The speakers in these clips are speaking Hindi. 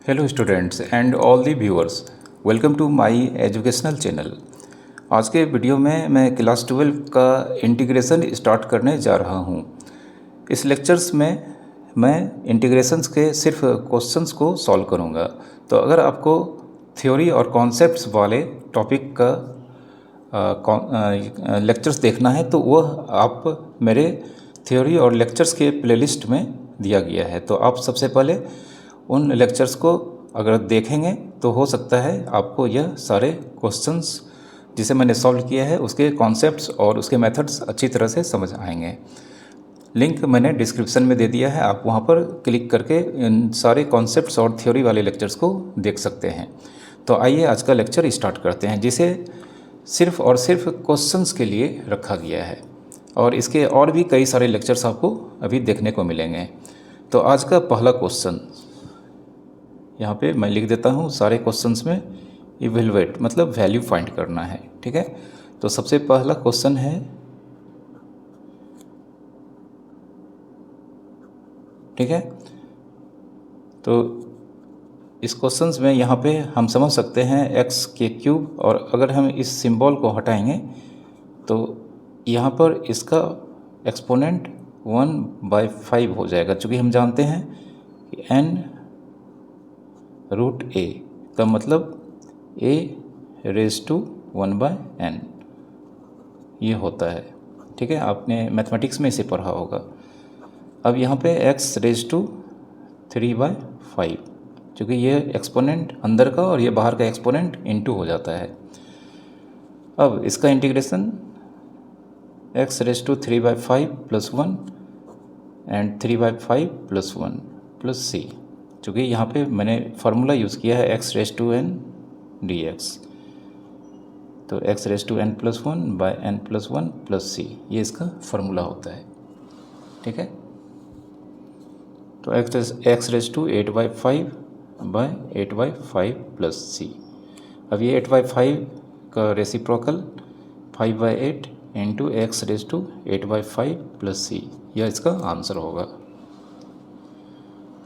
Hello students and all the viewers, welcome to my educational channel. आज के वीडियो में मैं क्लास 12 का इंटीग्रेशन स्टार्ट करने जा रहा हूँ। इस लेक्चर्स में मैं इंटीग्रेशंस के सिर्फ क्वेश्चंस को सॉल्व करूँगा। तो अगर आपको थ्योरी और कॉन्सेप्ट्स वाले टॉपिक का लेक्चर्स देखना है तो वह आप मेरे थ्योरी और लेक्चर्स के प्लेलिस्ट में दिया गया है। तो आप सबसे पहले उन लेक्चर्स को अगर देखेंगे तो हो सकता है आपको यह सारे क्वेश्चंस जिसे मैंने सॉल्व किया है उसके कॉन्सेप्ट्स और उसके मेथड्स अच्छी तरह से समझ आएंगे। लिंक मैंने डिस्क्रिप्शन में दे दिया है, आप वहाँ पर क्लिक करके इन सारे कॉन्सेप्ट्स और थ्योरी वाले लेक्चर्स को देख सकते हैं। तो आइए आज का लेक्चर स्टार्ट करते हैं, जिसे सिर्फ और सिर्फ क्वेश्चंस के लिए रखा गया है और इसके और भी कई सारे लेक्चर्स आपको अभी देखने को मिलेंगे। तो आज का पहला क्वेश्चन यहाँ पे मैं लिख देता हूँ, सारे क्वेश्चंस में इवेलुएट मतलब वैल्यू फाइंड करना है, ठीक है। तो सबसे पहला क्वेश्चन है, ठीक है। तो इस क्वेश्चंस में यहाँ पे हम समझ सकते हैं x के क्यूब, और अगर हम इस सिंबल को हटाएंगे तो यहाँ पर इसका एक्सपोनेंट 1/5 हो जाएगा, क्योंकि हम जानते हैं कि n√a का मतलब a⁻1/n ये होता है, ठीक है। आपने मैथमेटिक्स में इसे पढ़ा होगा। अब यहाँ पे x⁻3/5, क्योंकि ये एक्सपोनेंट अंदर का और ये बाहर का एक्सपोनेंट इनटू हो जाता है। अब इसका इंटीग्रेशन x⁻3/5 + 1 एंड 3/5 + 1 + c, क्योंकि यहाँ पे मैंने फार्मूला यूज़ किया है x⁻n dx। तो x⁻n + 1/n + 1 + c ये इसका फार्मूला होता है, ठीक है। तो x⁻8/5/8/5 + c। अब ये 8/5 का रेसिप्रोकल 5/8 इंटू x⁻8/5 + c, यह इसका आंसर होगा।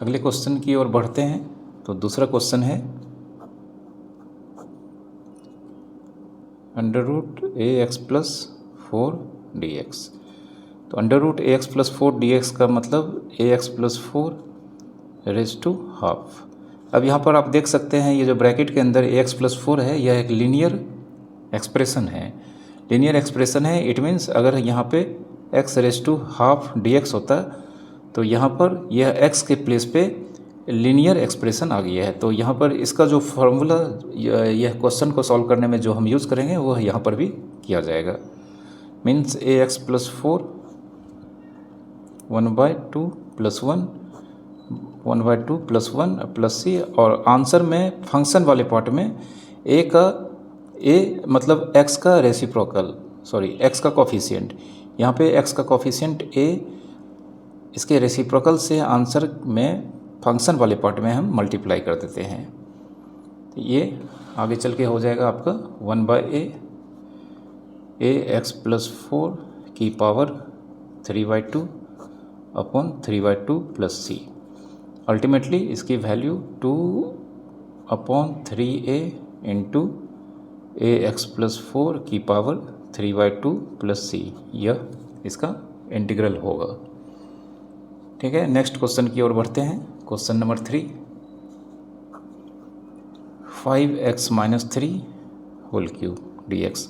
अगले क्वेश्चन की ओर बढ़ते हैं। तो दूसरा क्वेश्चन है √ax + 4dx। तो √ax + 4dx का मतलब ax + 4⁻²। अब यहाँ पर आप देख सकते हैं, ये जो ब्रैकेट के अंदर ax + 4 है, यह एक लीनियर एक्सप्रेशन है। लीनियर एक्सप्रेशन है, इट मीन्स अगर यहाँ पे x⁻½ dx होता तो यहाँ पर यह x के प्लेस पे लीनियर एक्सप्रेशन आ गया है। तो यहाँ पर इसका जो फार्मूला यह क्वेश्चन को सॉल्व करने में जो हम यूज़ करेंगे वह यहाँ पर भी किया जाएगा। मीन्स ax + 4 1/2 + 1 1/2 + 1 + c, और आंसर में फंक्शन वाले पार्ट में a मतलब x का रेसिप्रोकल, सॉरी x का कोफिशिएंट, यहाँ पे x का कोफिशिएंट a, इसके रेसिप्रोकल से आंसर में फंक्शन वाले पार्ट में हम मल्टीप्लाई कर देते हैं। तो ये आगे चल के हो जाएगा आपका 1/a ax + 4 की पावर 3/2 अपॉन 3/2 + c। अल्टीमेटली इसकी वैल्यू 2/3a इंटू ax + 4 की पावर 3/2 + c, यह इसका इंटीग्रल होगा, ठीक है। नेक्स्ट क्वेश्चन की ओर बढ़ते हैं। Question number 3, 5x-3 dx।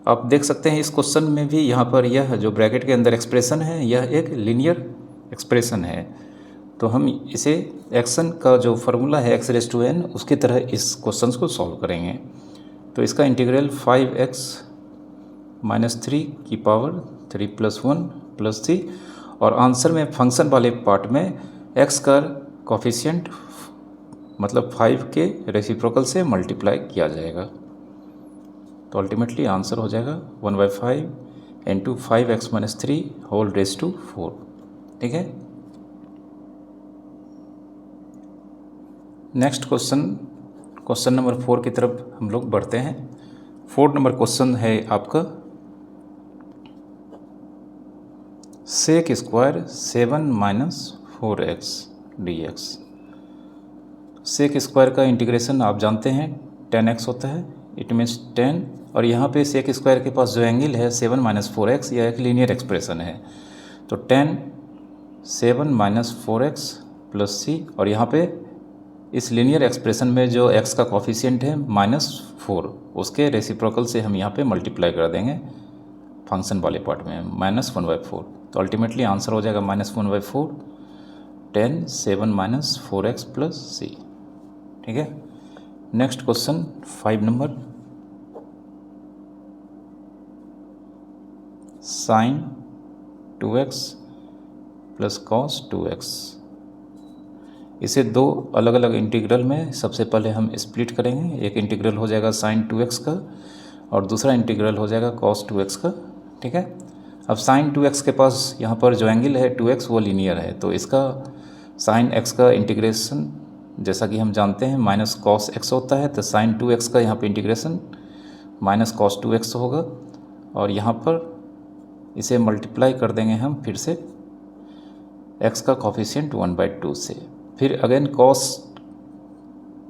आप देख सकते हैं इस क्वेश्चन में भी यहाँ पर यह जो ब्रैकेट के अंदर एक्सप्रेशन है यह एक लीनियर एक्सप्रेशन है। तो हम इसे एक्शन का जो फार्मूला है x⁻n उसकी तरह इस क्वेश्चन को सॉल्व करेंगे। तो इसका इंटीग्रल 5x-3 की पावर 3 + 1 + c, और आंसर में फंक्शन वाले पार्ट में x का कोफिशिएंट मतलब 5 के रेसिप्रोकल से मल्टीप्लाई किया जाएगा। तो अल्टीमेटली आंसर हो जाएगा 1/5 इंटू 5x-3⁻⁴, ठीक है। नेक्स्ट क्वेश्चन नंबर 4 की तरफ हम लोग बढ़ते हैं। 4 नंबर क्वेश्चन है आपका sec² 7 - 4x dx। Sec square का इंटीग्रेशन आप जानते हैं 10x होता है, इट मीन्स 10, और यहाँ पे सेक स्क्वायर के पास जो एंगल है 7 - 4x, यह एक लीनियर एक्सप्रेशन है। तो 10 7 - 4x प्लस c, और यहाँ पे इस लीनियर एक्सप्रेशन में जो x का कॉफिशिएंट है -4, उसके रेसिप्रोकल से हम यहाँ पे मल्टीप्लाई कर देंगे फंक्शन वाले पार्ट में -1/4। तो अल्टीमेटली आंसर हो जाएगा -1/4, 10 7 - 4x प्लस c। ठीक है। Next question 5 number, sine 2x plus cos 2x। इसे दो अलग अलग इंटीग्रल में सबसे पहले हम स्प्लिट करेंगे। एक इंटीग्रल हो जाएगा साइन 2x का और दूसरा इंटीग्रल हो जाएगा कॉस 2x का। ठीक है। अब साइन 2x के पास यहाँ पर जो एंगल है 2x वो लीनियर है, तो इसका साइन x का इंटीग्रेशन जैसा कि हम जानते हैं माइनस कॉस x होता है, तो साइन 2x का यहाँ पे इंटीग्रेशन माइनस कॉस 2x होगा, और यहाँ पर इसे मल्टीप्लाई कर देंगे हम फिर से x का कॉफिशिएंट 1/2 से। फिर अगेन कॉस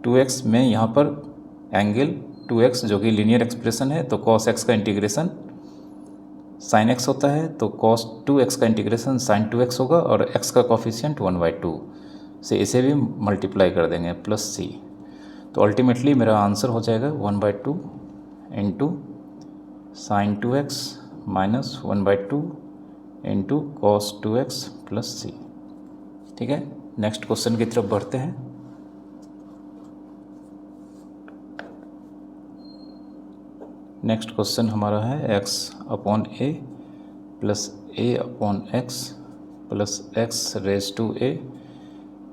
2x में यहाँ पर एंगल 2x जो कि लीनियर एक्सप्रेशन है, तो कॉस x का इंटीग्रेशन साइन x होता है, तो कॉस 2x का इंटीग्रेशन साइन 2x होगा, और x का कॉफिशिएंट 1/2 से इसे भी मल्टीप्लाई कर देंगे प्लस c। तो अल्टीमेटली मेरा आंसर हो जाएगा 1/2 into sine 2x minus 1/2 into cos 2x plus c। ठीक है। नेक्स्ट क्वेश्चन की तरफ बढ़ते हैं। नेक्स्ट क्वेश्चन हमारा है x/a plus a/x plus x raise to a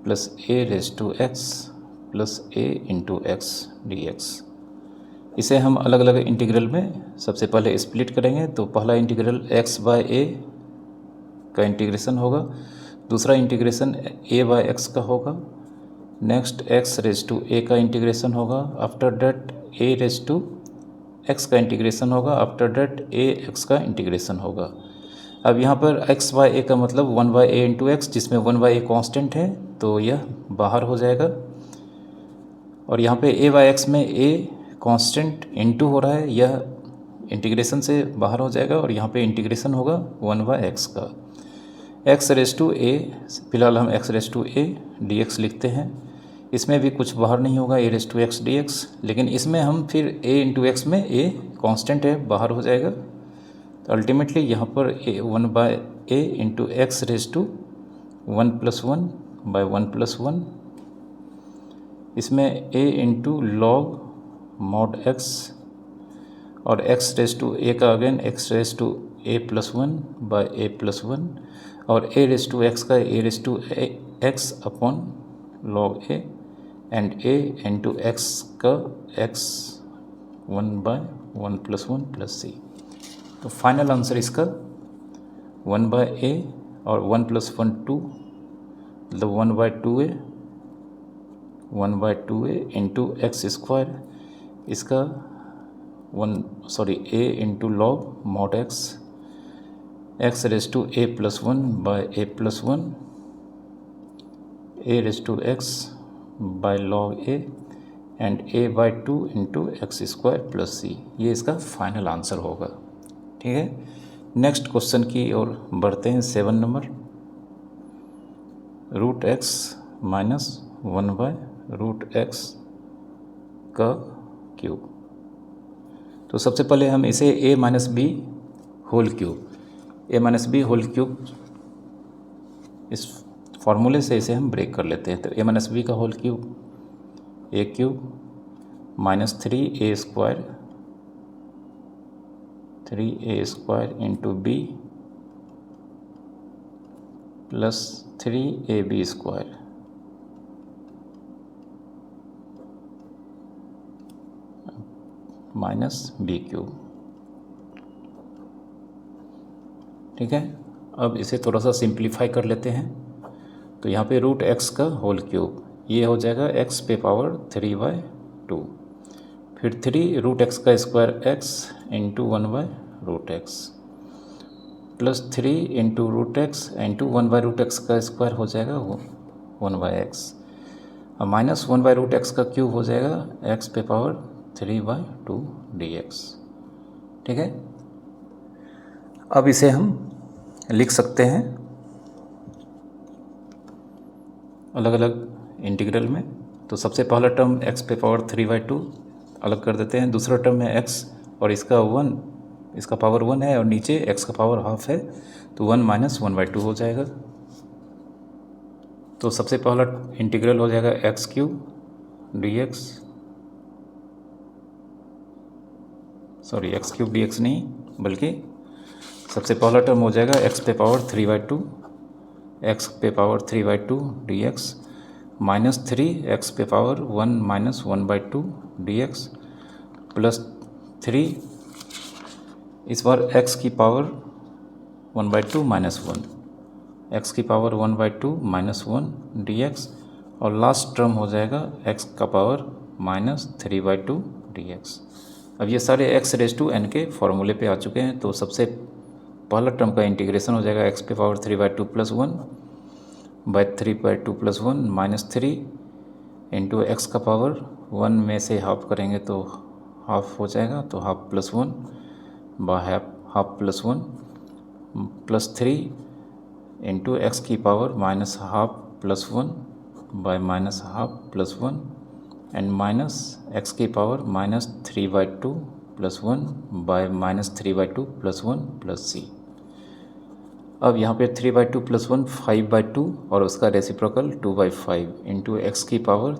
plus a raise to x plus a into x dx। इसे हम अलग अलग इंटीग्रल में सबसे पहले स्प्लिट करेंगे। तो पहला इंटीग्रल x/a का इंटीग्रेशन होगा, दूसरा इंटीग्रेशन a/x का होगा, next x raise to a का इंटीग्रेशन होगा, after that a raise to x का इंटीग्रेशन होगा, आफ्टर डेट ax का इंटीग्रेशन होगा। अब यहाँ पर x/a का मतलब 1/a इंटू एक्स, जिसमें 1/a कांस्टेंट है, तो यह बाहर हो जाएगा, और यहाँ पे a/x में a कांस्टेंट इनटू हो रहा है, यह इंटीग्रेशन से बाहर हो जाएगा, और यहाँ पे इंटीग्रेशन होगा 1/x का। x रेज टू a, फिलहाल हम x raise to a dx लिखते हैं, इसमें भी कुछ बाहर नहीं होगा a raise to x dx, लेकिन इसमें हम फिर a इंटू एक्स में a कांस्टेंट है, बाहर हो जाएगा। तो अल्टीमेटली यहाँ पर 1/a into x raise to 1 + 1/1 + 1, इसमें a into log mod x, और x रेज टू a का again x raise to a + 1/a+1, और a रेज टू x का a raise to x upon log a, and a into x का x 1/1 + 1 प्लस c। तो फाइनल आंसर इसका 1/a और 1 + 1 2, मतलब 1/2a इंटू एक्स स्क्वायर, इसका a into log mod x raise to a + 1/a+1, a raise to x by log a, and a/2 into X square plus c। ये इसका फाइनल आंसर होगा। ठीक है। नेक्स्ट क्वेश्चन की ओर बढ़ते हैं। 7 नंबर, √x माइनस 1/√x का क्यूब। तो सबसे पहले हम इसे a - b होल क्यूब इस फॉर्मूले से इसे हम ब्रेक कर लेते हैं। तो a - b का whole cube a³ minus 3a² into b plus 3ab² minus b³। ठीक है। अब इसे थोड़ा सा सिंप्लीफाई कर लेते हैं। तो यहाँ पे √x का होल क्यूब, ये हो जाएगा x पे पावर 3/2, फिर 3 √x का square x into 1/√x plus 3 into √x into 1/√x का स्क्वायर हो जाएगा 1/x। माइनस 1/√x का क्यूब हो जाएगा x पे पावर 3/2 dx। ठीक है, अब इसे हम लिख सकते हैं अलग अलग इंटीग्रल में। तो सबसे पहला टर्म x पे पावर 3/2 अलग कर देते हैं, दूसरा टर्म है x और इसका 1, इसका पावर 1 है और नीचे x का पावर हाफ है, तो 1 माइनस 1/2 हो जाएगा। तो सबसे पहला इंटीग्रल हो जाएगा x³ dx, sorry x³ dx नहीं, बल्कि सबसे पहला टर्म हो जाएगा x पे पावर 3/2, x पे पावर 3/2 dx माइनस 3 x पे पावर 1 माइनस 1/2 dx प्लस 3, इस बार x की पावर 1/2 माइनस 1, x की पावर 1/2 माइनस 1 dx और लास्ट टर्म हो जाएगा x का पावर माइनस 3/2 dx। अब ये सारे x⁻n के फॉर्मूले पे आ चुके हैं। तो सबसे पहला टर्म का इंटीग्रेशन हो जाएगा x पे power 3/2 plus 1 by 3/2 plus 1 minus 3 into X का पावर 1 में से हाफ करेंगे तो हाफ हो जाएगा, तो half plus 1 by half plus 1 plus 3 into x की power minus half plus 1 by minus half plus 1 and minus x की power minus 3/2 plus 1 by minus 3/2 plus 1 plus C. अब यहाँ पे 3/2 प्लस 1 5/2 और उसका रेसिप्रोकल 2/5 इंटू एक्स की पावर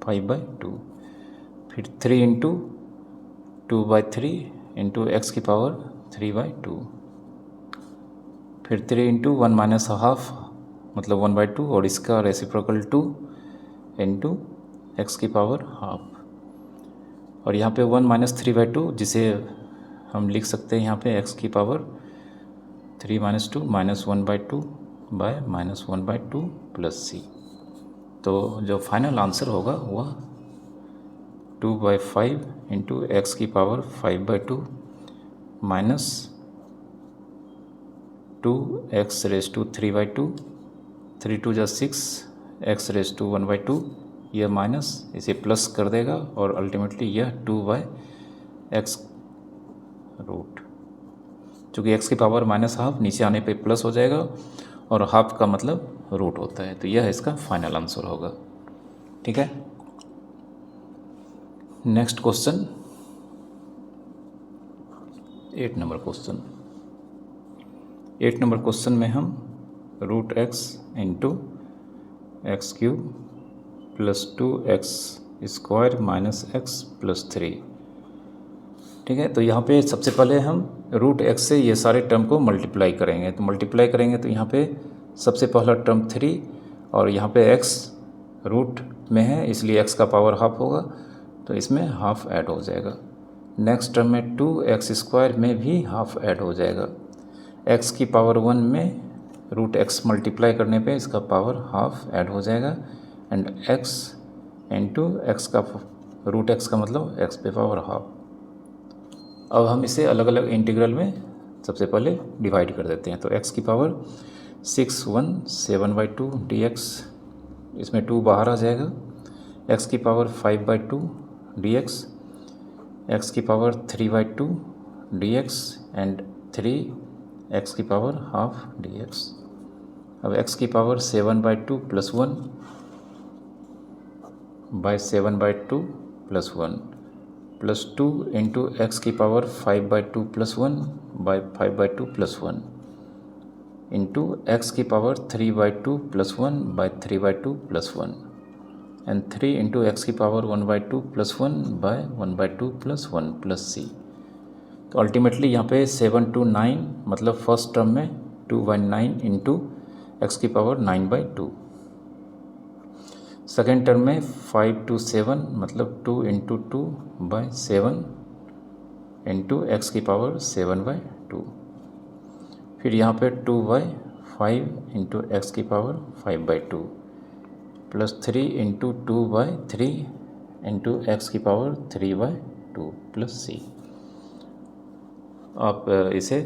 5/2, फिर 3 इंटू 2/3 इंटू एक्स की पावर 3/2, फिर 3 इंटू 1 माइनस हाफ मतलब 1/2 और इसका रेसिप्रोकल 2 इंटू एक्स की पावर हाफ। और यहाँ पे 1 माइनस 3/2 जिसे हम लिख सकते हैं यहाँ पे एक्स की power 3 minus 2 minus 1/2 by minus 1/2 plus C. तो जो फाइनल आंसर होगा वह 2/5 इंटू एक्स की पावर 5/2 माइनस 2x⁻³ 3 2 जा 6 x⁻1/2, यह माइनस इसे प्लस कर देगा और अल्टीमेटली यह 2/x रूट, चूँकि x की पावर माइनस हाफ नीचे आने पे प्लस हो जाएगा और हाफ का मतलब रूट होता है, तो यह इसका फाइनल आंसर होगा। ठीक है, next question 8 number question. 8 number question में हम √x into x³ plus 2x² minus x plus 3। ठीक है, तो यहाँ पे सबसे पहले हम √x से ये सारे टर्म को मल्टीप्लाई करेंगे। तो मल्टीप्लाई करेंगे तो यहाँ पे सबसे पहला टर्म 3 और यहाँ पे x रूट में है इसलिए x का पावर हाफ होगा, तो इसमें हाफ ऐड हो जाएगा। नेक्स्ट टर्म में 2x² में भी हाफ ऐड हो जाएगा। x की पावर 1 में √x मल्टीप्लाई करने पे इसका पावर हाफ ऐड हो जाएगा एंड x इंटू एक्स का √x का मतलब x पे पावर हाफ। अब हम इसे अलग अलग इंटीग्रल में सबसे पहले डिवाइड कर देते हैं। तो x की पावर 617/2 dx, इसमें 2 बाहर आ जाएगा, x की पावर 5/2 dx, x की पावर 3/2 dx एंड 3 x की पावर हाफ dx। अब x की power 7/2 plus 1 by 7/2 plus 1 plus 2 into x की power 5/2 plus 1 by 5/2 plus 1 into x की power 3/2 plus 1 by 3/2 plus 1 and 3 into x की power 1/2 plus 1 by 1/2 plus 1 plus C. तो अल्टीमेटली यहाँ पे 7 to 9 मतलब फर्स्ट टर्म में 2/9 इंटू एक्स की पावर 9/2, सेकेंड टर्म में 5 to 7 मतलब 2 इंटू 2/7 इंटू एक्स की पावर 7/2, फिर यहाँ पे 2/5 इंटू एक्स की power 5/2 plus 3 into 2/3 into x की पावर 3/2 प्लस सी। आप इसे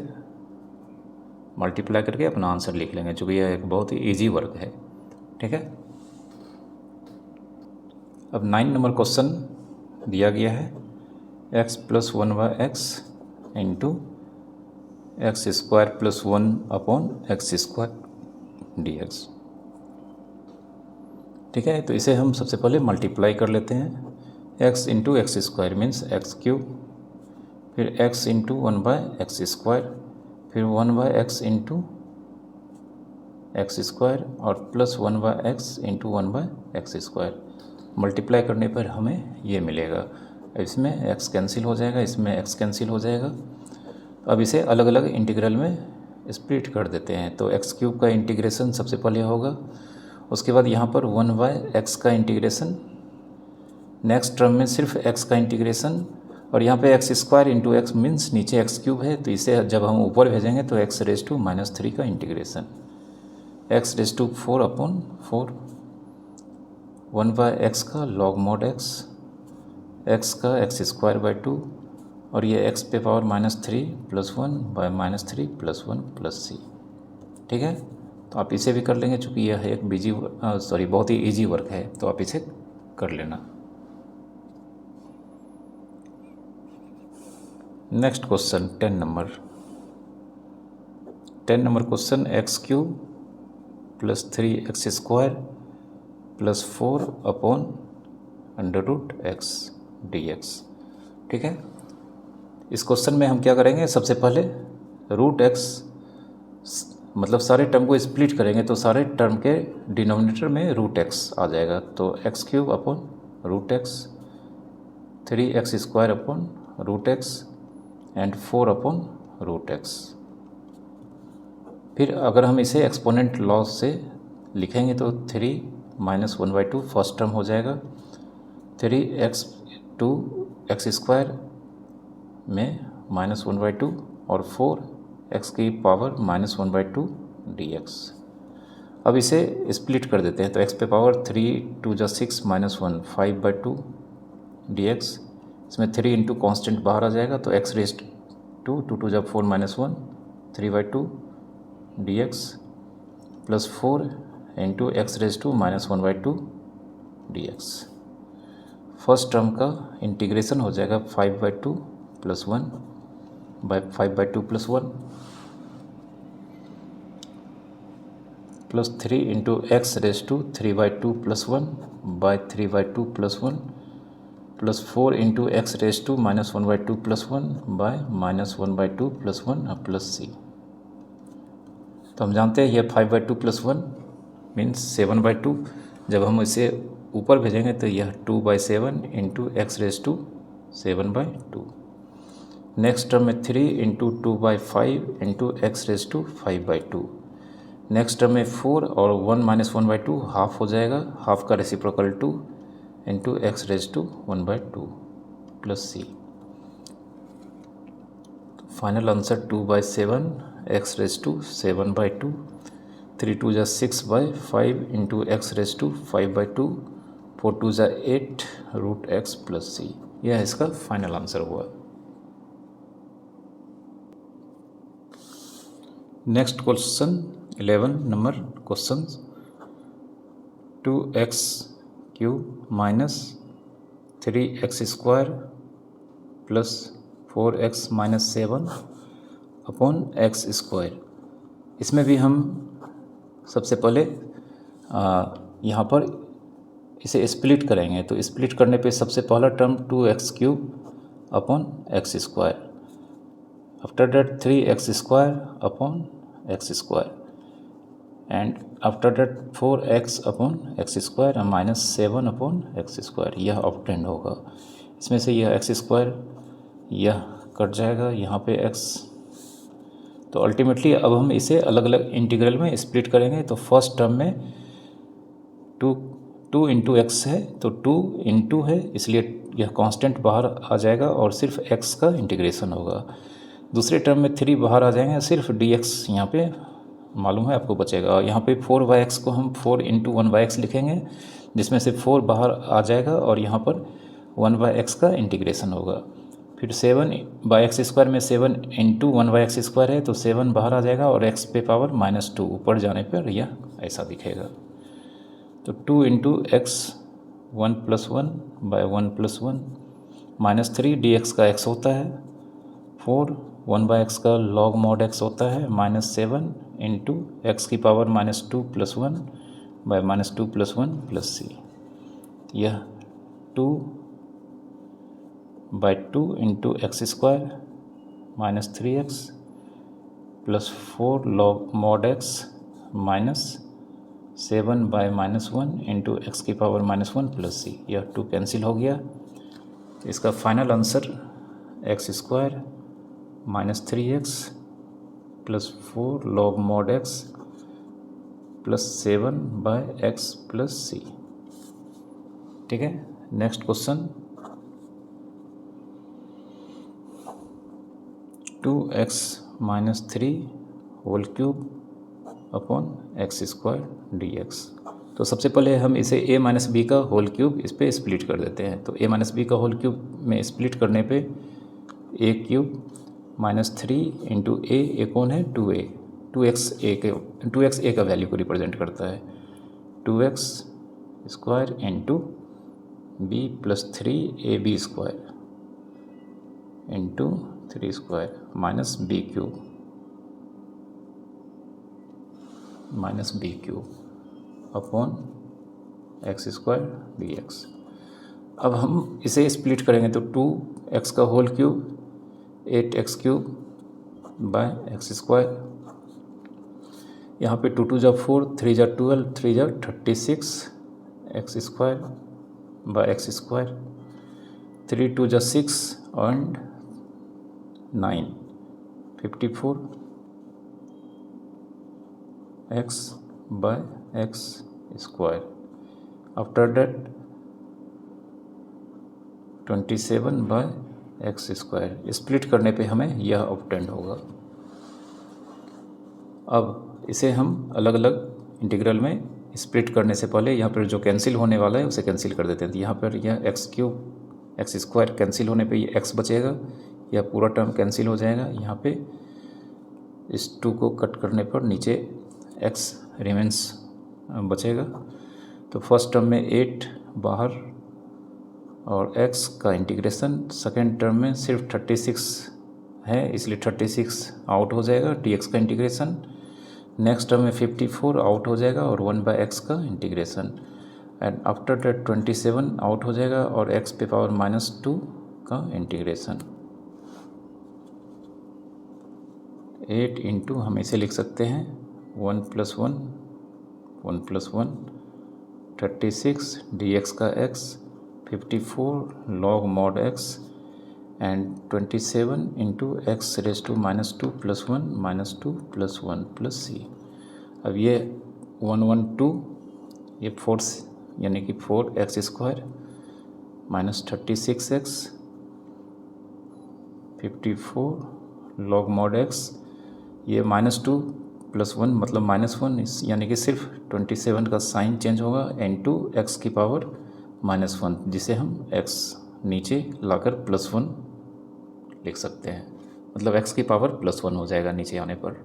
मल्टीप्लाई करके अपना आंसर लिख लेंगे, चूँकि यह एक बहुत ही ईजी वर्क है। ठीक है, अब 9 नंबर क्वेश्चन दिया गया है x plus 1/x into X square plus 1/x² dx। ठीक है, तो इसे हम सबसे पहले मल्टीप्लाई कर लेते हैं। x into X square means x³ फिर x इंटू 1/x², फिर 1/x इंटू एक्स स्क्वायर और plus 1/x into 1/x²। Multiply करने पर हमें ये मिलेगा। इसमें x कैंसिल हो जाएगा, इसमें x कैंसिल हो जाएगा। अब इसे अलग अलग इंटीग्रल में स्प्लिट कर देते हैं। तो x³ का इंटीग्रेशन सबसे पहले होगा, उसके बाद यहाँ पर 1/x का इंटीग्रेशन, नेक्स्ट टर्म में सिर्फ x का इंटीग्रेशन, और यहाँ पे x² इंटू एक्स मीन्स नीचे x³ है, तो इसे जब हम ऊपर भेजेंगे तो x⁻³ का इंटीग्रेशन, x⁴/4 1/x का log mod x, x का x²/2 और ये x पे पावर -3 + 1/-3 + 1 + c। ठीक है, तो आप इसे भी कर लेंगे, चूँकि यह एक बहुत ही इजी वर्क है, तो आप इसे कर लेना। Next question 10 number question x³ plus 3x² plus 4/√x dx। ठीक है, इस क्वेश्चन में हम क्या करेंगे, सबसे पहले √x मतलब सारे टर्म को स्प्लिट करेंगे, तो सारे टर्म के डिनोमिनेटर में √x आ जाएगा। तो x³/√x, 3x² एंड 4/√x। फिर अगर हम इसे एक्सपोनेंट लॉ से लिखेंगे तो 3 - 1/2 फर्स्ट टर्म हो जाएगा, 3x² में -1/2 और 4x⁻⁻1/2 dx। अब इसे स्प्लिट कर देते हैं, तो x पे पावर 3 2 × 6 -1 5/2 dx। इसमें 3 इंटू कॉन्स्टेंट बाहर आ जाएगा, तो x⁻², 2 2 × 4 -1 3/2 dx plus 4 into x⁻⁻1/2 dx। First term का इंटीग्रेशन हो जाएगा 5/2 + 1/5/2 + 1 plus 3 into x⁻³ + 1/3/2 + 1 plus 4 into x⁻⁻1/2 + 1/-1/2 + 1 plus c। तो हम जानते हैं यह 5/2 + 1 मीन्स 7/2। जब हम इसे ऊपर भेजेंगे तो यह 2/7 इंटू x⁻⁷ नेक्स्ट टर्म में 3 into 2/5 into x⁻⁵/2। Next term में 4 और 1 - 1/2 हाफ हो जाएगा, हाफ का reciprocal 2 into x⁻⁴/2 plus c। Final answer 2/7 x⁻⁷/2, 3 2 × 6/5 into x⁻⁵/2, 4 2 × 8 √x plus c। यह इसका फाइनल आंसर हुआ। Next question 11 number question 2x³ - 3x² plus 4x-7/x²। इसमें भी हम सबसे पहले यहाँ पर इसे स्प्लिट करेंगे, तो स्प्लिट करने पे सबसे पहला term 2x³ after that 3x² and after that 4x/x² -7/x²। यह ऑब्टेंड होगा। इसमें से यह x² यह कट जाएगा, यहाँ पे x। तो अल्टीमेटली अब हम इसे अलग अलग इंटीग्रल में स्प्लिट करेंगे। तो फर्स्ट टर्म में 2 इंटू एक्स है, तो 2 इंटू है, इसलिए यह कांस्टेंट बाहर आ जाएगा और सिर्फ x का इंटीग्रेशन होगा। दूसरे टर्म में 3 बाहर आ जाएंगे, सिर्फ dx यहाँ पे मालूम है आपको बचेगा। यहाँ पे 4/x को हम 4 इंटू 1/x लिखेंगे, जिसमें से 4 बाहर आ जाएगा और यहाँ पर 1/x का इंटीग्रेशन होगा। फिर 7/x² में 7 इंटू 1/x² है, तो 7 बाहर आ जाएगा और x पे पावर -2 ऊपर जाने पर यह ऐसा दिखेगा। तो 2 इंटू x 1+1/1+1 -3 dx का x होता है, 4 1/x का log mod x होता है, -7 इंटू x की पावर -2 + 1/-2 + 1 + c। यह 2/2 into x² -3x + 4 log mod x -7/-1 into x की पावर -1 + c। यह 2 कैंसिल हो गया। इसका final answer x² -3x + 4 log mod x + 7/x + c। ठीक है, next question 2x - 3 whole cube upon x² dx। तो सबसे पहले हम इसे a - b का होल क्यूब इस पर स्प्लिट कर देते हैं। तो a - b का होल क्यूब में स्प्लिट करने पे a³ -3 इंटू ए कौन है 2a, 2x a का वैल्यू को रिप्रेजेंट करता है, 2x² into b + 3ab² into 3² -b³ upon x² dx। अब हम इसे स्प्लिट करेंगे तो 2x का होल क्यूब 8x³ यहाँ पे 2 2 जा 4, 3 जा 12, 3 जा 36 x²/x², 3 2 जा 6 and 9 54 x/x²। After that 27/x²। Split करने पे हमें यह ऑब्टेंड होगा। अब इसे हम अलग अलग इंटीग्रल में स्प्लिट करने से पहले यहाँ पर जो कैंसिल होने वाला है उसे कैंसिल कर देते हैं। तो यहाँ पर यह x² कैंसिल होने पे ये x बचेगा, यह पूरा टर्म कैंसिल हो जाएगा। यहाँ पे इस 2 को कट करने पर नीचे x रिमेंस बचेगा। तो फर्स्ट टर्म में 8 बाहर और x का इंटीग्रेशन, सेकेंड टर्म में सिर्फ 36 है इसलिए 36 आउट हो जाएगा dx का इंटीग्रेशन। नेक्स्ट टर्म में 54 आउट हो जाएगा और 1/x का integration. And after that 27 out हो जाएगा और x पे पावर -2 का इंटीग्रेशन। 8 इंटू हम इसे लिख सकते हैं 1 + 1 36 dx का x, 54 log mod x and 27 into x⁻² - 2 + 1 -2 + 1 + c। अब ये 112 ये 4 यानी कि 4x² -36x 54 log mod x, ये -2 + 1 मतलब -1 यानी कि सिर्फ 27 का साइन चेंज होगा इंटू x की पावर -1, जिसे हम x नीचे लाकर +1 लिख सकते हैं। मतलब x की पावर +1 हो जाएगा नीचे आने पर।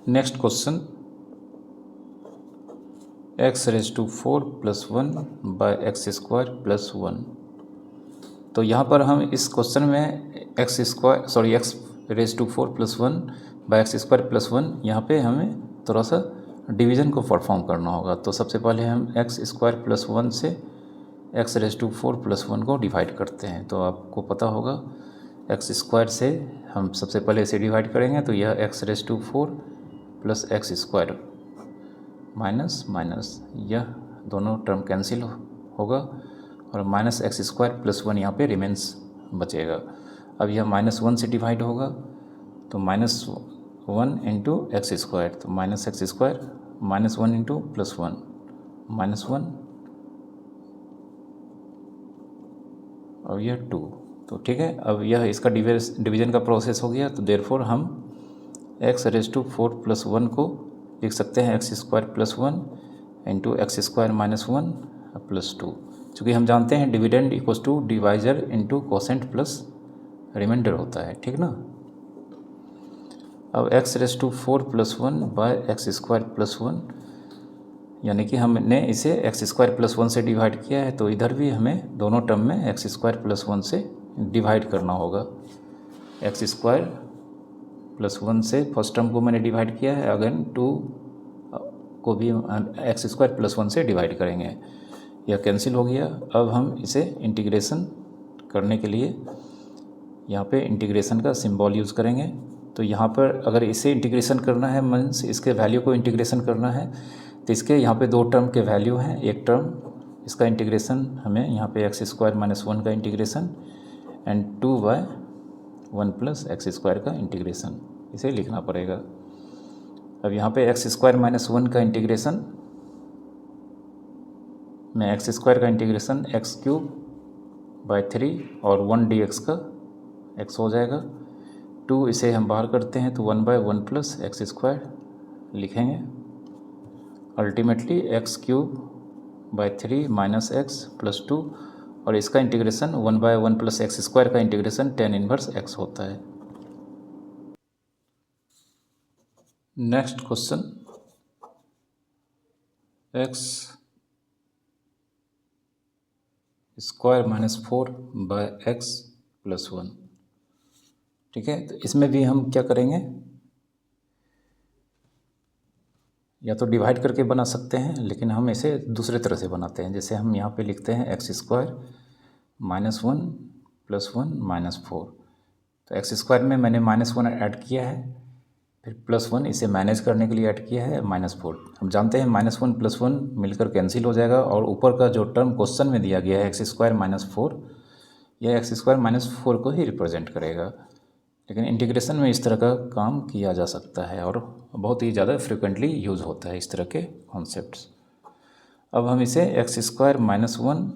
Next question x⁻4 + 1/x² + 1। तो यहाँ पर हम इस क्वेश्चन में x⁻4 + 1/x² + 1 यहाँ पे हमें थोड़ा सा डिवीज़न को परफॉर्म करना होगा। तो सबसे पहले हम x² + 1 से x⁻4 + 1 को डिवाइड करते हैं। तो आपको पता होगा x² से हम सबसे पहले इसे डिवाइड करेंगे तो यह x⁻4 + x² माइनस यह दोनों टर्म कैंसिल होगा और -x² + 1 यहाँ पे रिमेंस बचेगा। अब यह -1 से डिवाइड होगा तो -1 इंटू x², तो -x² -1 इंटू +1 -1 और यह 2। तो ठीक है, अब यह इसका डिवीज़न का प्रोसेस हो गया। तो देयरफॉर हम x⁻4 + 1 को लिख सकते हैं x² + 1 इंटू x² - 1 + 2। चूँकि हम जानते हैं dividend equals to divisor into quotient plus remainder होता है, ठीक ना। अब x⁻4 + 1/x² + 1 यानी कि हमने इसे एक्स स्क्वायर प्लस वन से डिवाइड किया है, तो इधर भी हमें दोनों टर्म में एक्स स्क्वायर प्लस वन से डिवाइड करना होगा। एक्स स्क्वायर प्लस वन से फर्स्ट टर्म को मैंने डिवाइड किया है, अगेन टू को भी एक्स स्क्वायर प्लस वन से डिवाइड करेंगे। यह कैंसिल हो गया। अब हम इसे इंटीग्रेशन करने के लिए यहाँ पे इंटीग्रेशन का सिंबल यूज़ करेंगे। तो यहाँ पर अगर इसे इंटीग्रेशन करना है, मीन्स इसके वैल्यू को इंटीग्रेशन करना है, तो इसके यहाँ पे दो टर्म के वैल्यू हैं। एक टर्म इसका इंटीग्रेशन हमें यहाँ पे एक्स स्क्वायर माइनस वन का integration and 2/1 plus x square का इंटीग्रेशन, इसे लिखना पड़ेगा। अब यहाँ पे एक्स स्क्वायर माइनस वन का इंटीग्रेशन में एक्स स्क्वायर का इंटीग्रेशन एक्स क्यूब बाई 3 और 1 डी एक्स का एक्स हो जाएगा। 2 इसे हम बाहर करते हैं तो 1/1 प्लस एक्स स्क्वायर लिखेंगे। Ultimately x cube by 3 minus x plus 2, और इसका इंटीग्रेशन 1/1 प्लस एक्स स्क्वायर का इंटीग्रेशन tan इनवर्स एक्स होता है। Next question, x square minus 4/x plus 1। ठीक है, तो इसमें भी हम क्या करेंगे, या तो डिवाइड करके बना सकते हैं, लेकिन हम इसे दूसरे तरह से बनाते हैं। जैसे हम यहाँ पे लिखते हैं x square minus one plus one minus 4। तो एक्स स्क्वायर में मैंने -1 ऐड किया है, फिर +1 इसे मैनेज करने के लिए ऐड किया है -4। हम जानते हैं -1 + 1 मिलकर कैंसिल हो जाएगा, और ऊपर का जो टर्म क्वेश्चन में दिया गया है एक्स स्क्वायर माइनस 4, यह एक्स स्क्वायर माइनस 4 को ही रिप्रेजेंट करेगा। लेकिन इंटीग्रेशन में इस तरह का काम किया जा सकता है और बहुत ही ज़्यादा फ्रिक्वेंटली यूज़ होता है इस तरह के कॉन्सेप्ट्स। अब हम इसे एक्स स्क्वायर माइनस 1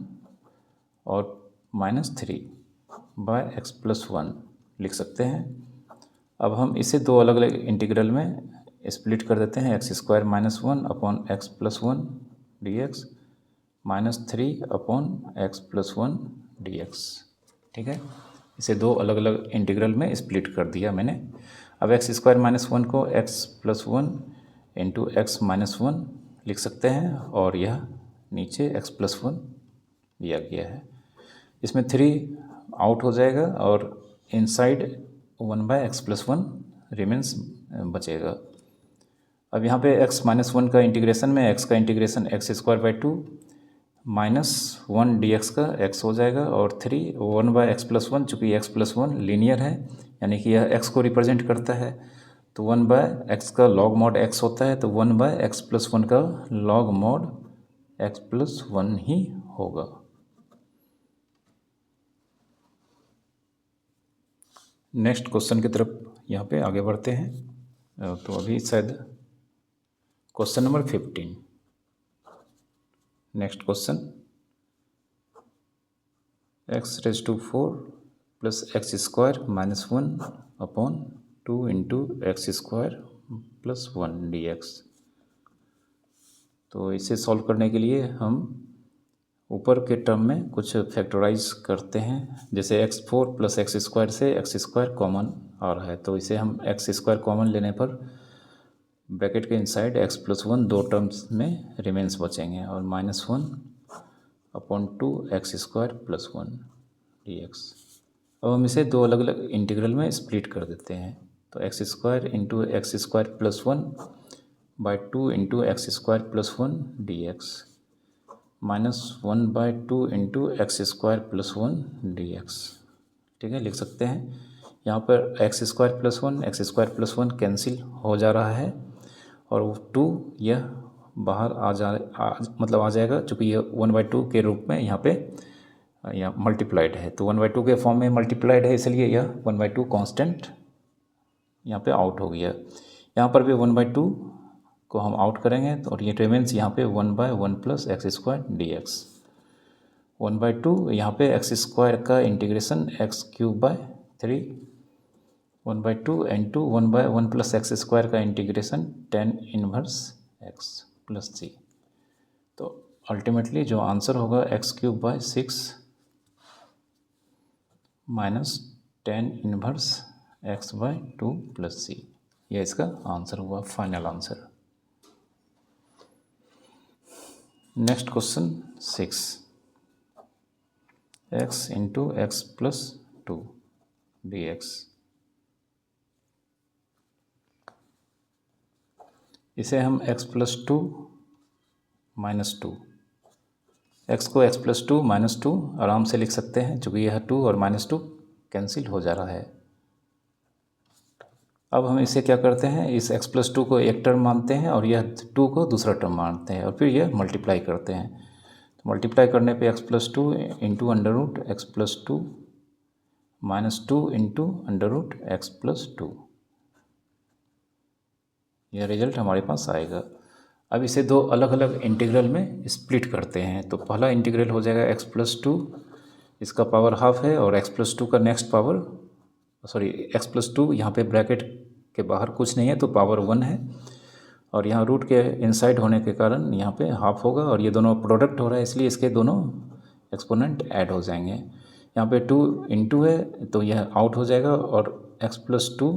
और -3/x+1 लिख सकते हैं। अब हम इसे दो अलग अलग इंटीग्रल में स्प्लिट कर देते हैं। X square -1 upon x plus 1 D x -3 upon x plus 1 D x. ठीक है, इसे दो अलग अलग इंटीग्रल में स्प्लिट कर दिया मैंने। अब एक्स स्क्वायर -1 को x plus 1 into x minus 1 लिख सकते हैं, और यह नीचे एक्स प्लस 1 दिया गया है। इसमें 3 आउट हो जाएगा और इनसाइड 1/x+1 रिमेंस बचेगा। अब यहाँ पे x -1 का इंटीग्रेशन में x का इंटीग्रेशन x² 2 -1 dx का x हो जाएगा, और 3 1/x+1, चूँकि x+1 लीनियर है यानी कि यह x को रिप्रेजेंट करता है, तो 1/x का लॉग मॉड x होता है, तो 1/x+1 का लॉग मॉड x+1 ही होगा। नेक्स्ट क्वेश्चन की तरफ यहाँ पे आगे बढ़ते हैं। तो अभी शायद question number 15। Next question, x⁴ plus x² -1 upon 2 into x² plus 1 dx। तो इसे सॉल्व करने के लिए हम ऊपर के टर्म में कुछ फैक्टराइज करते हैं। जैसे x4 प्लस x² से x² कॉमन आ रहा है, तो इसे हम x² कॉमन लेने पर ब्रैकेट के इनसाइड x+1 दो टर्म्स में रिमेंस बचेंगे, और -1 अपॉन 2 x² प्लस 1 dx। अब हम इसे दो अलग अलग इंटीग्रल में स्प्लिट कर देते हैं। तो x² into x² plus 1 by 2 into x² plus 1 dx -1/2 into x² plus 1 dx। ठीक है, लिख सकते हैं। यहाँ पर x² plus 1 x² plus 1 cancel हो जा रहा है, और 2 यह बाहर मतलब आ जाएगा, चूँकि यह 1/2 के रूप में यहाँ पे यहाँ मल्टीप्लाइड है, तो 1/2 के फॉर्म में मल्टीप्लाइड है, इसलिए यह 1/2 कांस्टेंट यहाँ पे आउट हो गया। यहाँ पर भी 1/2 को हम आउट करेंगे, तो और ये रिमेंस यहाँ पे 1/1 प्लस x² dx। 1/2 यहाँ पे x² का integration x³ 1/2 into 1/1 plus x² का integration tan inverse x plus c। तो अल्टीमेटली जो आंसर होगा x³ 6 minus tan inverse x/2 plus c। यह इसका आंसर हुआ, final answer. Next question 6, x into x plus to D x. इसे हम x plus two minus to, x को x plus two minus to आराम से लिख सकते हैं, चूँकि यह टू और माइनस टू कैंसिल हो जा रहा है। अब हम इसे क्या करते हैं, इस x प्लस टू को एक टर्म मानते हैं और यह टू को दूसरा टर्म मानते हैं और फिर यह मल्टीप्लाई करते हैं। तो मल्टीप्लाई करने पे x plus two into under root X plus two minus two into under root X plus two, यह रिजल्ट हमारे पास आएगा। अब इसे दो अलग अलग इंटीग्रल में स्प्लिट करते हैं। तो पहला इंटीग्रल हो जाएगा x प्लस टू, इसका पावर हाफ है, और x प्लस टू का next power, sorry x plus to यहाँ पे ब्रैकेट के बाहर कुछ नहीं है तो पावर वन है, और यहाँ रूट के इनसाइड होने के कारण यहाँ पे हाफ होगा, और ये दोनों प्रोडक्ट हो रहा है इसलिए इसके दोनों एक्सपोनेंट ऐड हो जाएंगे। यहाँ पे टू इंटू है तो यह आउट हो जाएगा, और x प्लस टू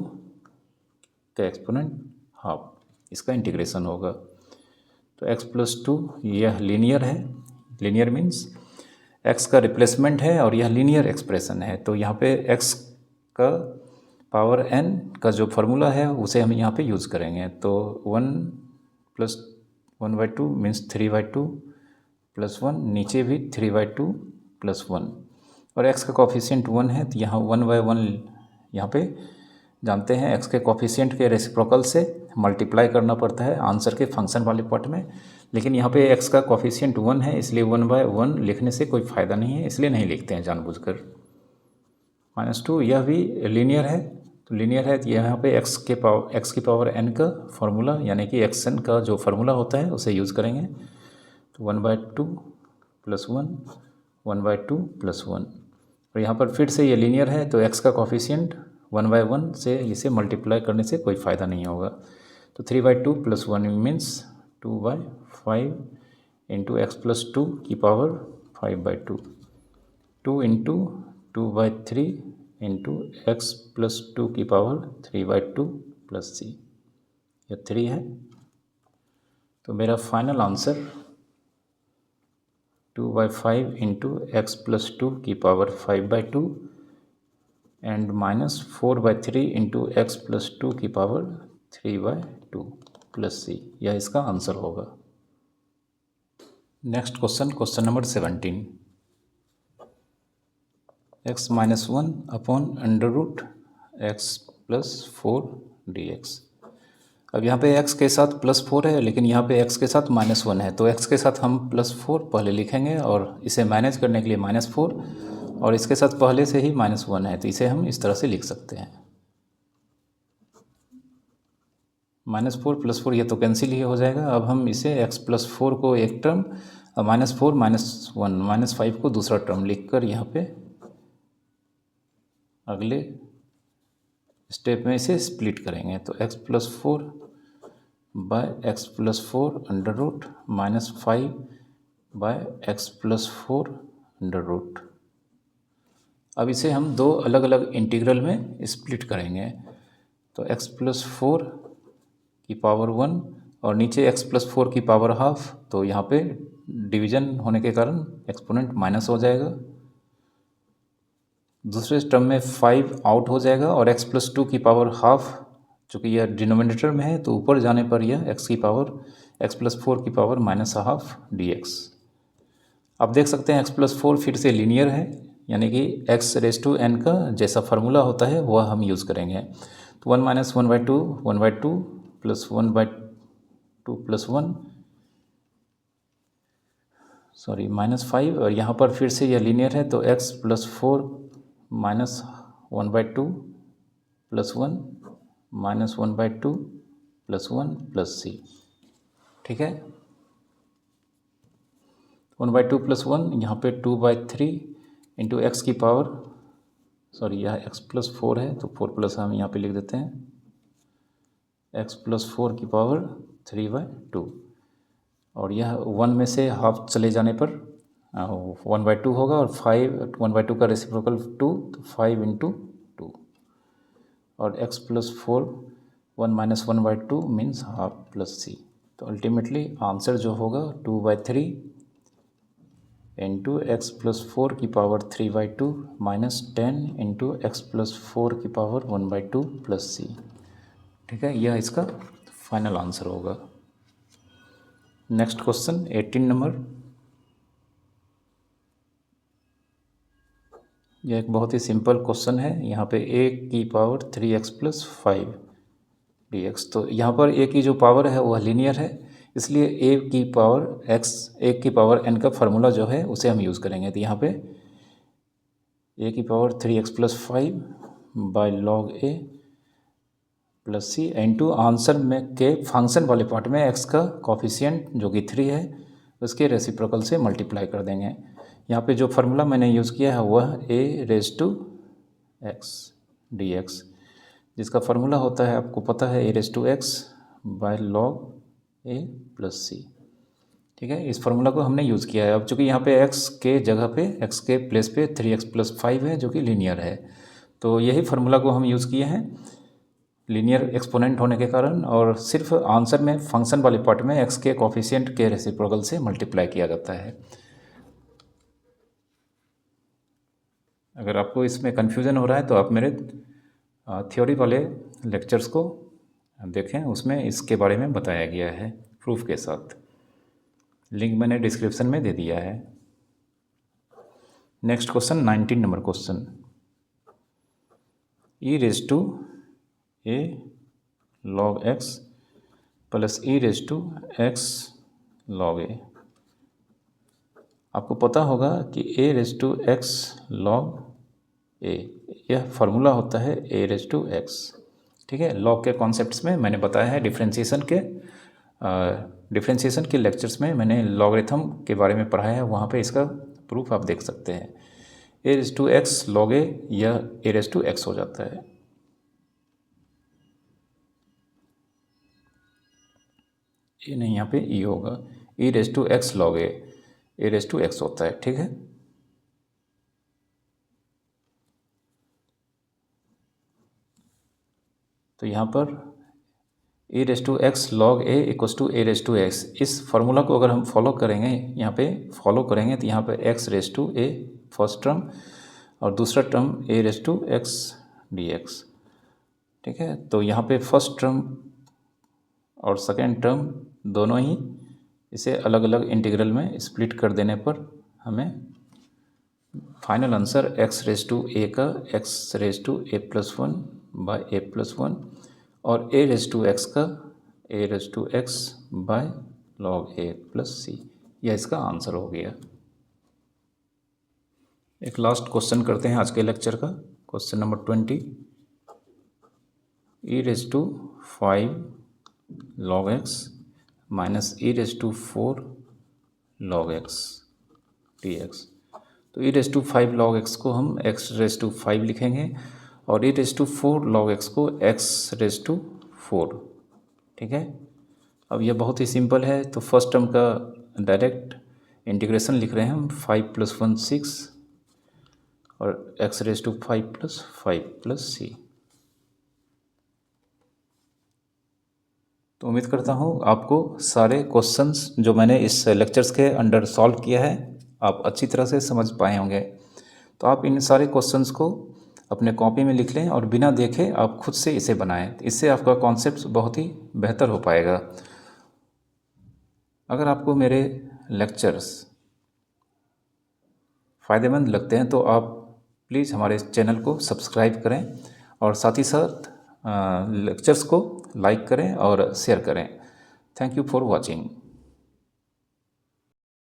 का एक्सपोनेंट हाफ, इसका इंटीग्रेशन होगा। तो x प्लस टू यह लीनियर है, लीनियर मीन्स x का रिप्लेसमेंट है और यह लीनियर एक्सप्रेशन है। तो यहाँ पे x का पावर n का जो फार्मूला है उसे हम यहाँ पे यूज़ करेंगे। तो one plus one by two means three by two plus one, नीचे भी three by two plus one, और x का कॉफिशिएंट वन है तो यहाँ वन बाई वन यहाँ पे जानते हैं x के कॉफिशिएंट के रेसिप्रोकल से मल्टीप्लाई करना पड़ता है आंसर के फंक्शन वाले पार्ट में, लेकिन यहाँ पे x का कॉफिशिएंट वन है इसलिए वन बाय वन लिखने से कोई फ़ायदा नहीं है, इसलिए नहीं लिखते हैं जानबूझकर। माइनस टू यह भी लीनियर है, तो लीनियर है तो यहाँ पे x की पावर n का फार्मूला यानी कि xn का जो फार्मूला होता है उसे यूज़ करेंगे। तो one by two plus one, one by two plus one, और यहाँ पर फिर से ये लीनियर है तो x का कॉफिशिएंट वन बाई वन से इसे मल्टीप्लाई करने से कोई फ़ायदा नहीं होगा। तो three by two plus one means two by five into x plus two की power five by two, two into two by three into x plus two की power three by two plus C, यह थ्री है। तो मेरा final answer two by five into x plus two की power five by two and minus four by three into x plus two की power three by two plus C, यह इसका आंसर होगा। Next question, question number 17, X minus one upon under root X plus four D X. अब यहाँ पे x के साथ प्लस फोर है लेकिन यहाँ पे x के साथ माइनस वन है, तो x के साथ हम प्लस फोर पहले लिखेंगे और इसे मैनेज करने के लिए माइनस फोर, और इसके साथ पहले से ही माइनस वन है तो इसे हम इस तरह से लिख सकते हैं। माइनस फोर प्लस फोर ये तो कैंसिल ही हो जाएगा। अब हम इसे x प्लस फोर को एक term, minus four minus one minus five को दूसरा टर्म लिखकर यहाँ पे अगले स्टेप में इसे स्प्लिट करेंगे। तो x plus four by X plus four under root minus five by X plus four under root. अब इसे हम दो अलग अलग इंटीग्रल में स्प्लिट करेंगे। तो x प्लस फोर की पावर वन और नीचे x प्लस फोर की पावर हाफ, तो यहाँ पे डिवीजन होने के कारण एक्सपोनेंट माइनस हो जाएगा। दूसरे टर्म में फाइव आउट हो जाएगा और x प्लस टू की पावर हाफ, चूँकि यह डिनोमिनेटर में है तो ऊपर जाने पर यह x की पावर x प्लस फोर की power minus half D x. आप देख सकते हैं x प्लस फोर फिर से लीनियर है, यानी कि x रेस टू n का जैसा फार्मूला होता है वह हम यूज़ करेंगे। तो one minus one by two plus one by two plus one, sorry minus five, और यहाँ पर फिर से यह लीनियर है तो x plus four minus one by two plus one minus one by two plus one plus C, ठीक है। One by two plus one, यहाँ पे two by three into x की पावर, सॉरी यह एक्स प्लस फोर है तो फोर प्लस हम यहाँ पे लिख देते हैं, एक्स प्लस फोर की पावर थ्री बाई टू, और यह वन में से हाफ चले जाने पर वन बाई टू होगा, और फाइव वन बाई टू का रेसिप्रोकल टू, तो फाइव इंटू टू, और x plus four one minus one by two means half plus C. तो अल्टीमेटली आंसर जो होगा 2/3 इंटू एक्स प्लस 4 की power 3/2 minus 10 into x plus 4 की पावर 1/2 प्लस सी। ठीक है, यह इसका फाइनल आंसर होगा। Next question 18 number. यह एक बहुत ही सिंपल क्वेश्चन है। यहाँ पे a की पावर 3x प्लस 5 dx। तो यहाँ पर a की जो पावर है वह लीनियर है, इसलिए a की पावर x, a की पावर n का फार्मूला जो है उसे हम यूज़ करेंगे। तो यहाँ पे a की power 3x plus 5 by log a plus C into answer में के फंक्शन वाले पार्ट में x का कॉफिशिएंट जो कि 3 है उसके रेसिप्रोकल से मल्टीप्लाई कर देंगे। यहाँ पे जो फार्मूला मैंने यूज़ किया है वह a⁻x dx, जिसका फार्मूला होता है आपको पता है a⁻x by log a plus C. ठीक है, इस फार्मूला को हमने यूज़ किया है। अब चूँकि यहाँ पे x के जगह पे x के प्लेस पे 3x प्लस 5 है जो कि लीनियर है, तो यही फार्मूला को हम यूज़ किए हैं लीनियर एक्सपोनेंट होने के कारण, और सिर्फ आंसर में फंक्शन वाले पार्ट में x के कॉफिशिएंट के रेसिप्रोकल से मल्टीप्लाई किया जाता है। अगर आपको इसमें कन्फ्यूज़न हो रहा है तो आप मेरे थ्योरी वाले लेक्चर्स को देखें, उसमें इसके बारे में बताया गया है प्रूफ के साथ। लिंक मैंने डिस्क्रिप्शन में दे दिया है। Next question 19 number question. e⁻a log x plus e⁻x log a। आपको पता होगा कि a⁻x log a यह फार्मूला होता है a⁻x। ठीक है, लॉग के कॉन्सेप्ट्स में मैंने बताया है, डिफरेंशिएशन के लेक्चर्स में मैंने लॉगरिथम के बारे में पढ़ाया है, वहाँ पे इसका प्रूफ आप देख सकते हैं। a⁻x log a यह a⁻x हो जाता है। ये नहीं, यहाँ पे e होगा, e⁻x log a a⁻x होता है। ठीक है, तो यहाँ पर e⁻x log a equals to a⁻x, इस फार्मूला को अगर हम फॉलो करेंगे, यहाँ पे फॉलो करेंगे तो यहाँ पे x⁻a फर्स्ट टर्म और दूसरा टर्म a⁻x dx। ठीक है, तो यहाँ पे फर्स्ट टर्म और सेकेंड टर्म दोनों ही इसे अलग अलग इंटीग्रल में स्प्लिट कर देने पर हमें फाइनल आंसर x⁻a का x⁻a+1 बाय a+1 और a⁻x का a⁻x by log a plus C, यह इसका आंसर हो गया। एक लास्ट क्वेश्चन करते हैं आज के लेक्चर का, question number 20। e⁻5 log x minus e⁻4 log x dx। तो e⁻5 log x को हम x⁻5 लिखेंगे और e⁻4 log x को x⁻4। ठीक है, अब यह बहुत ही सिंपल है, तो फर्स्ट टर्म का डायरेक्ट इंटीग्रेशन लिख रहे हैं हम, 5 + 1 6 और x⁻5 + 5 + c। तो उम्मीद करता हूँ आपको सारे क्वेश्चंस जो मैंने इस लेक्चर्स के अंडर सॉल्व किया है आप अच्छी तरह से समझ पाए होंगे। तो आप इन सारे क्वेश्चंस को अपने कॉपी में लिख लें और बिना देखे आप खुद से इसे बनाएं, इससे आपका कॉन्सेप्ट बहुत ही बेहतर हो पाएगा। अगर आपको मेरे लेक्चर्स फ़ायदेमंद लगते हैं तो आप प्लीज़ हमारे चैनल को सब्सक्राइब करें और साथ ही साथ लेक्चर्स को लाइक करें और शेयर करें। Thank you for watching.